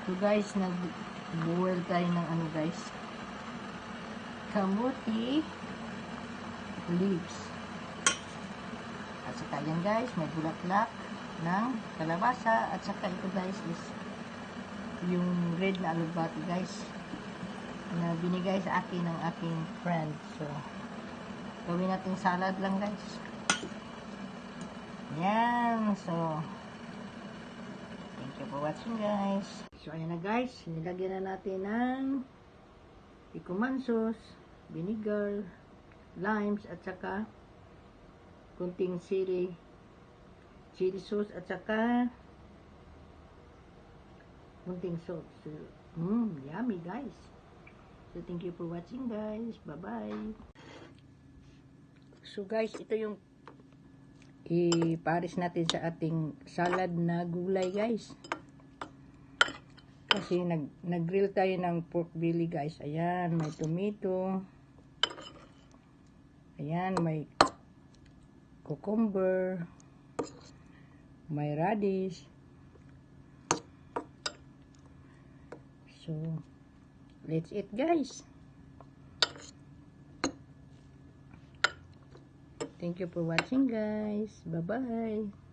So guys, nag-boil tayo ng ano guys, kamuti leaves. At saka yan guys, may bulaklak ng kalabasa. At saka ito guys is yung red na alubati guys, na binigay sa akin ng aking friend. So, gawin natin salad lang guys. Yan. So, thank you for watching guys. So, ayan na guys. Nilagyan na natin ng ikumansos, vinegar, limes, at saka kunting chili sauce, at saka kunting salt. So, yummy guys. So, thank you for watching guys. Bye-bye. So guys, ito yung ipares natin sa ating salad na gulay guys. Kasi nag-grill tayo ng pork belly guys. Ayan, may tomato. Ayan, may cucumber. May radish. So, let's eat guys. Thank you for watching guys. Bye-bye.